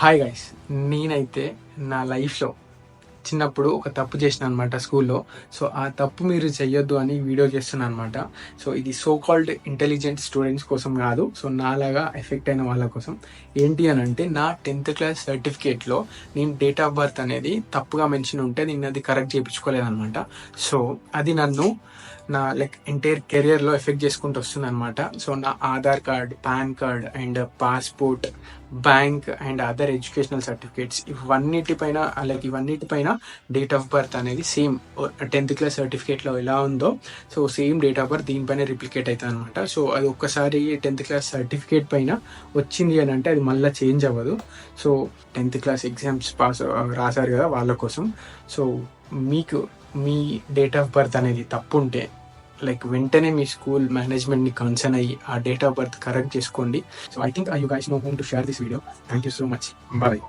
Hi guys, నేనైతే నా లైఫ్లో చిన్నప్పుడు ఒక తప్పు చేసిన అనమాట స్కూల్లో. సో ఆ తప్పు మీరు చెయ్యొద్దు అని వీడియో చేస్తున్నాను అనమాట. సో ఇది సో కాల్డ్ ఇంటెలిజెంట్ స్టూడెంట్స్ కోసం కాదు, సో నాలాగా ఎఫెక్ట్ అయిన వాళ్ళ కోసం. ఏంటి అని అంటే, నా 10th క్లాస్ సర్టిఫికేట్లో నేను డేట్ ఆఫ్ బర్త్ అనేది తప్పుగా మెన్షన్ ఉంటే నేను అది కరెక్ట్ చేయించుకోలేదనమాట. సో అది నన్ను నా ఎంటైర్ కెరియర్లో ఎఫెక్ట్ చేసుకుంటూ వస్తుంది అనమాట. సో నా Aadhaar card, PAN card and passport, bank and other educational certificates ఇవన్నిటిపైన డేట్ ఆఫ్ బర్త్ అనేది సేమ్ 10th క్లాస్ సర్టిఫికేట్లో ఎలా ఉందో, so same date of birth దీనిపైన రిప్లికేట్ అవుతుంది అనమాట. సో అది ఒక్కసారి 10th క్లాస్ సర్టిఫికేట్ పైన వచ్చింది అని అంటే అది మళ్ళీ చేంజ్ అవ్వదు. సో 10th క్లాస్ ఎగ్జామ్స్ రాశారు కదా వాళ్ళ కోసం. సో మీకు మీ డేట్ ఆఫ్ బర్త్ అనేది తప్పు ఉంటే వెంటనే మీ స్కూల్ మేనేజ్మెంట్ని కన్సర్న్ అయ్యి ఆ డేట్ ఆఫ్ బర్త్ కరెక్ట్ చేసుకోండి. So I think you guys know how to share this video. Thank you so much. Bye.